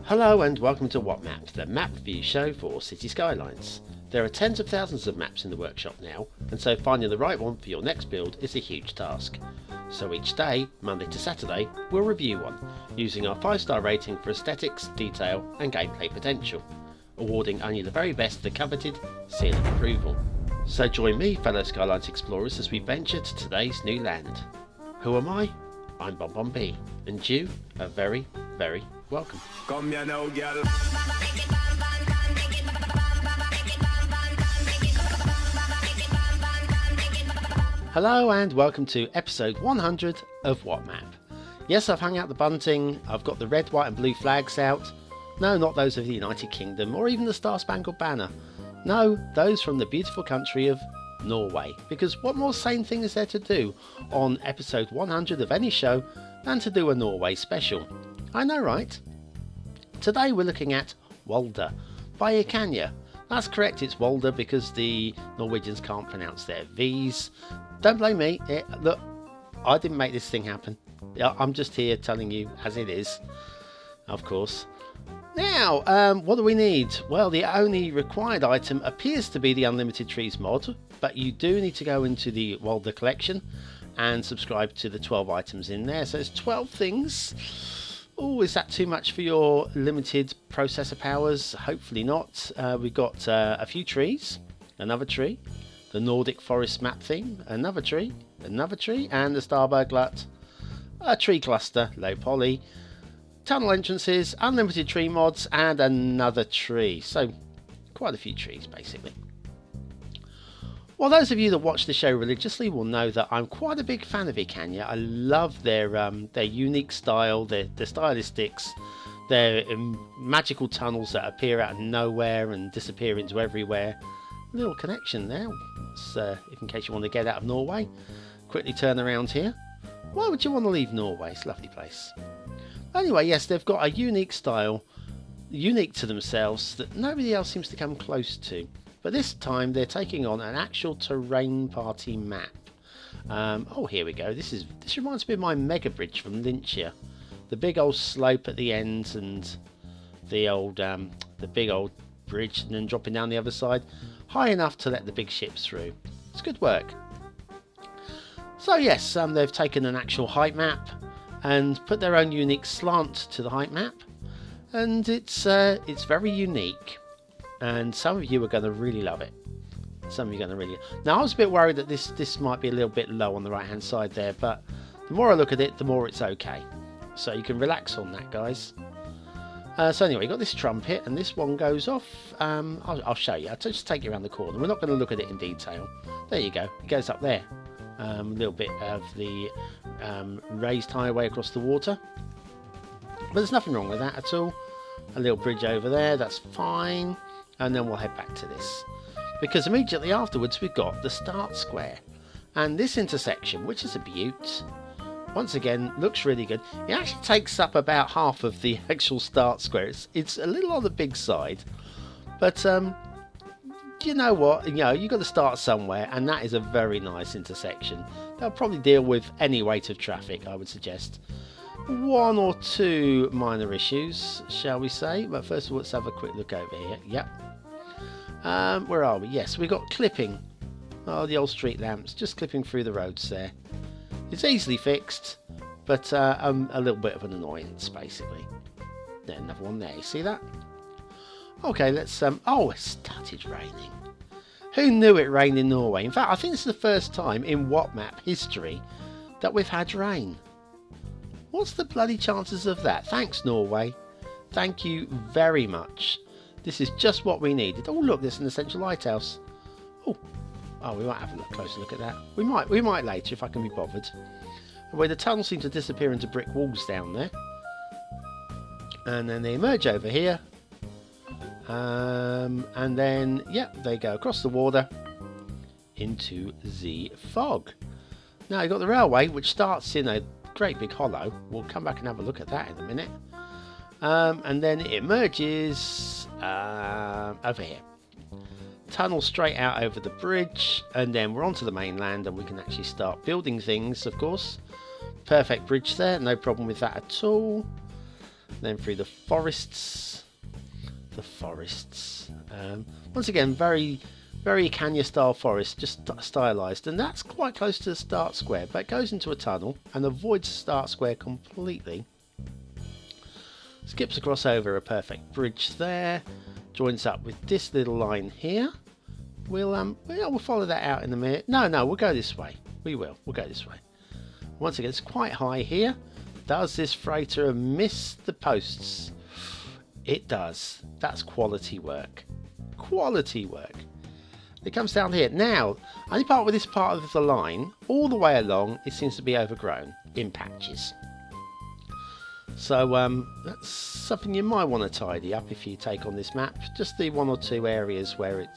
Hello and welcome to What Map, the map review show for City Skylines. There are tens of thousands of maps in the workshop now, and so finding the right one for your next build is a huge task. So each day, Monday to Saturday, we'll review one, using our 5-star rating for aesthetics, detail and gameplay potential, awarding only the very best the coveted seal of approval. So join me, fellow Skylines explorers, as we venture to today's new land. Who am I? I'm BonBonB, and you are very, very welcome. Come here now, girl. Hello and welcome to episode 100 of What Map. Yes, I've hung out the bunting, I've got the red, white and blue flags out. No, not those of the United Kingdom or even the Star Spangled Banner. No, those from the beautiful country of Norway. Because what more sane thing is there to do on episode 100 of any show than to do a Norway special? I know, right? Today we're looking at Walder by Ecania. That's correct, it's Walder because the Norwegians can't pronounce their V's. Don't blame me. Look, I didn't make this thing happen. I'm just here telling you as it is, of course. Now, what do we need? Well, the only required item appears to be the Unlimited Trees mod, but you do need to go into the Walder collection and subscribe to the 12 items in there. So it's 12 things. Oh, is that too much for your limited processor powers? Hopefully not. We've got a few trees, another tree, the Nordic forest map theme, another tree, and the Starberg Glut, a tree cluster, low poly, tunnel entrances, unlimited tree mods, and another tree. So quite a few trees basically. Well, those of you that watch the show religiously will know that I'm quite a big fan of Ecania. I love their unique style, their stylistics, their magical tunnels that appear out of nowhere and disappear into everywhere. A little connection there. If in case you want to get out of Norway, quickly turn around here. Why would you want to leave Norway? It's a lovely place. Anyway, yes, they've got a unique style, unique to themselves, that nobody else seems to come close to. But this time they're taking on an actual terrain party map. Oh, here we go. This reminds me of my mega bridge from Lynchia. The big old slope at the end and the big old bridge, and then dropping down the other side, high enough to let the big ships through. It's good work. So yes, they've taken an actual height map and put their own unique slant to the height map, and it's very unique. And some of you are going to really love it. Some of you are going to really... Now, I was a bit worried that this might be a little bit low on the right hand side there, but the more I look at it, the more it's okay. So you can relax on that, guys. So anyway, you've got this trumpet, and this one goes off. I'll show you. I'll just take you around the corner. We're not going to look at it in detail. There you go. It goes up there. A little bit of the raised highway across the water. But there's nothing wrong with that at all. A little bridge over there, that's fine. And then we'll head back to this, because immediately afterwards we've got the start square, and this intersection, which is a beaut, once again looks really good. It actually takes up about half of the actual start square. It's a little on the big side, but you know what, you've got to start somewhere, and that is a very nice intersection. They'll probably deal with any weight of traffic, I would suggest. One or two minor issues, shall we say, but first of all let's have a quick look over here. Yep. Where are we? Yes, we've got clipping. Oh, the old street lamps, just clipping through the roads there. It's easily fixed, but a little bit of an annoyance basically. There, another one there, you see that? Okay, let's oh, it started raining. Who knew it rained in Norway? In fact, I think this is the first time in What Map history that we've had rain. What's the bloody chances of that? Thanks, Norway. Thank you very much. This is just what we needed. Oh, look, there's an essential lighthouse. Oh, we might have a closer look at that. We might later if I can be bothered. Where the tunnels seem to disappear into brick walls down there. And then they emerge over here. And then, yep, they go across the water into the fog. Now, you've got the railway, which starts in a great big hollow. We'll come back and have a look at that in a minute. And then it emerges over here. Tunnel straight out over the bridge, and then we're onto the mainland, and we can actually start building things, of course. Perfect bridge there, no problem with that at all. then through the forests. Once again, very ecania style forest, just stylized, and that's quite close to the start square, but it goes into a tunnel and avoids the start square completely. Skips across over a perfect bridge there, joins up with this little line here. We'll follow that out in a minute. No, we'll go this way. We'll go this way. Once again, it's quite high here. Does this freighter miss the posts? It does. That's quality work. Quality work. It comes down here. Now, only part with this part of the line, all the way along, it seems to be overgrown in patches. So that's something you might want to tidy up if you take on this map. Just the 1 or 2 areas where it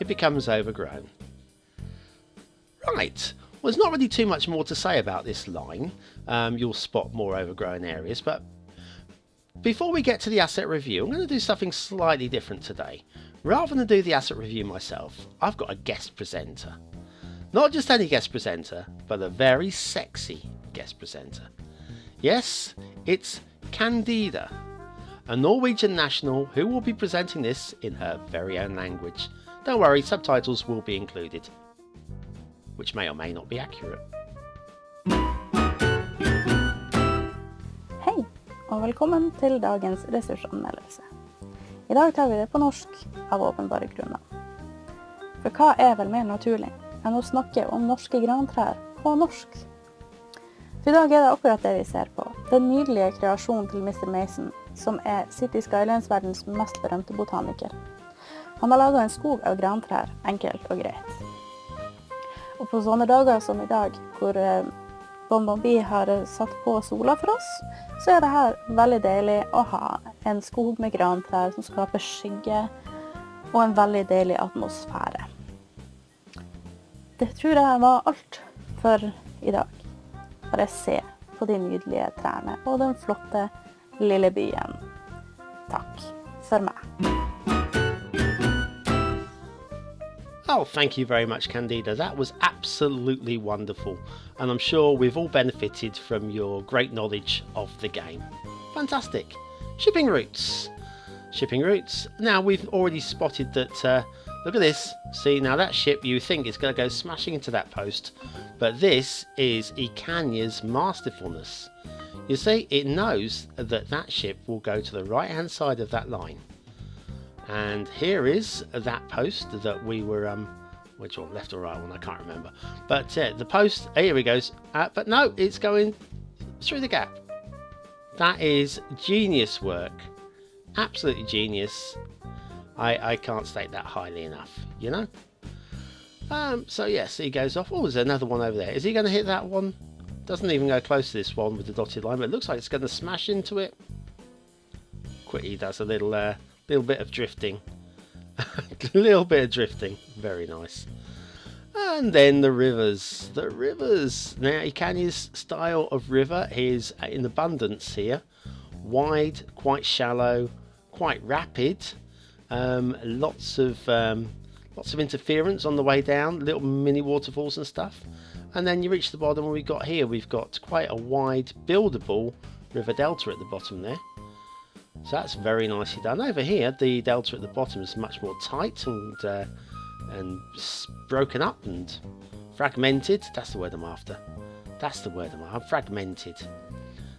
becomes overgrown. Right. Well, there's not really too much more to say about this line. You'll spot more overgrown areas, but before we get to the asset review, I'm going to do something slightly different today. Rather than do the asset review myself, I've got a guest presenter. Not just any guest presenter, but a very sexy guest presenter. Yes, it's Candida, a Norwegian national who will be presenting this in her very own language. Don't worry, subtitles will be included, which may or may not be accurate. Hei, og velkommen til dagens ressursanmeldelse. I dag tar vi det på norsk av åpenbare grunner. For hva er vel mer naturlig enn å snakke om norske grantrær på norsk? For I dag er det akkurat det vi ser på. Den nydelige kreasjonen til MrMaison, som er City Skylines verdens mest berømte botaniker. Han har laget en skog av grantrær, enkelt og greit. Og på sånne dager som I dag, hvor BonBonB har satt på sola for oss, så er det her veldig deilig å ha en skog med grantrær som skaper skygge, og en veldig deilig atmosfære. Det tror jeg var alt for I dag. Bare se på de nydelige trærne og den flotte lille byen. Takk for meg. Oh, thank you very much, Candida. That was absolutely wonderful, and I'm sure we've all benefited from your great knowledge of the game. Fantastic. Shipping routes. Now, we've already spotted that, look at this. See, now that ship, you think it's going to go smashing into that post, but this is Ecania's masterfulness. You see, it knows that that ship will go to the right-hand side of that line. And here is that post that we were, which one, left or right one, I can't remember. But the post, here it goes. But no, it's going through the gap. That is genius work. Absolutely genius. I can't state that highly enough, you know. So yes, he goes off. Oh, there's another one over there. Is he going to hit that one? Doesn't even go close to this one with the dotted line, but it looks like it's going to smash into it. Quickly does a little bit of drifting. Little bit of drifting. Very nice. And then the rivers. The rivers. Now, Ecania's style of river is in abundance here. Wide, quite shallow, quite rapid. Lots of interference on the way down. Little mini waterfalls and stuff. And then you reach the bottom, and we've got quite a wide buildable river delta at the bottom there. So that's very nicely done. Over here, the delta at the bottom is much more tight and broken up and fragmented. That's the word I'm after. I'm fragmented.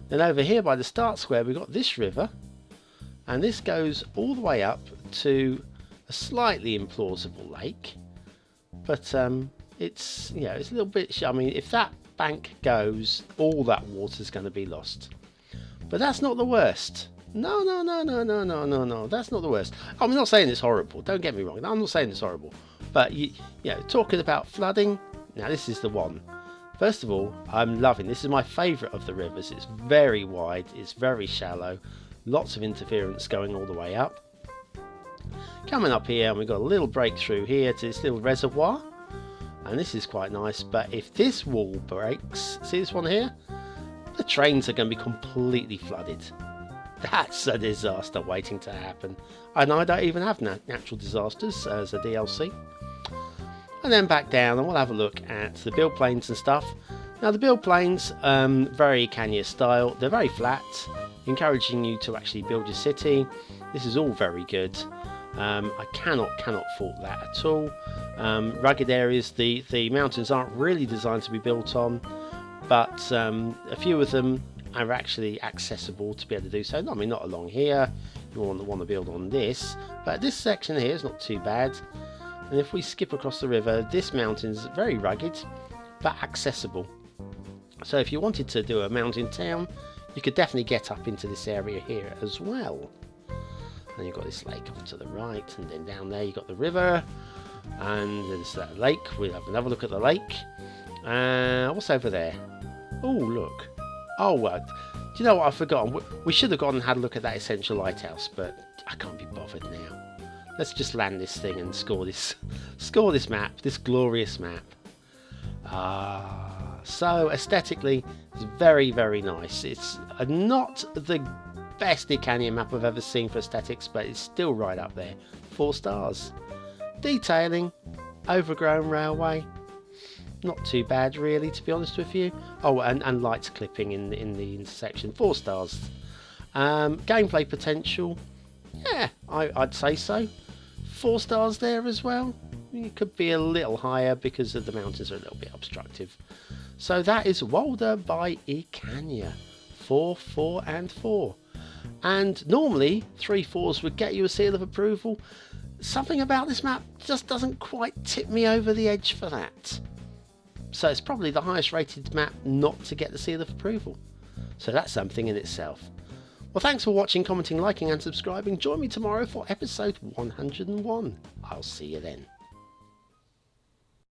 Then over here by the start square, we've got this river, and this goes all the way up to a slightly implausible lake. But it's a little bit. I mean, if that bank goes, all that water is going to be lost. But that's not the worst. No, that's not the worst. I'm not saying it's horrible, don't get me wrong, I'm not saying it's horrible. But, talking about flooding, now this is the one. First of all, I'm loving, this is my favourite of the rivers. It's very wide, it's very shallow, lots of interference going all the way up. Coming up here, and we've got a little breakthrough here to this little reservoir. And this is quite nice, but if this wall breaks, see this one here? The trains are going to be completely flooded. That's a disaster waiting to happen. And I don't even have natural disasters as a DLC. And then back down, and we'll have a look at the build planes and stuff. Now the build planes, very ecania style, they're very flat, encouraging you to actually build your city. This is all very good. I cannot fault that at all. Rugged areas, the mountains aren't really designed to be built on, but a few of them are actually accessible to be able to do so. I mean, not along here, you want to build on this, but this section here is not too bad. And if we skip across the river, this mountain is very rugged, but accessible. So if you wanted to do a mountain town, you could definitely get up into this area here as well. And you've got this lake off to the right, and then down there you've got the river, and there's that lake. We'll have another look at the lake. What's over there? Oh, look. Oh, do you know what I've forgotten? We should have gone and had a look at that essential lighthouse, but I can't be bothered now. Let's just land this thing and score this map, this glorious map. So aesthetically, it's very, very nice. It's not the best ecania map I've ever seen for aesthetics, but it's still right up there. 4 stars. Detailing, overgrown railway, not too bad really, to be honest with you. Oh, and lights clipping in the intersection, 4 stars. Gameplay potential, yeah, I'd say so. 4 stars there as well. It could be a little higher because of the mountains are a little bit obstructive. So that is Walder by Ecania. 4, 4 and 4. And normally 3 4s would get you a seal of approval. Something about this map just doesn't quite tip me over the edge for that. So it's probably the highest rated map not to get the seal of approval. So that's something in itself. Well, thanks for watching, commenting, liking and subscribing. Join me tomorrow for episode 101. I'll see you then.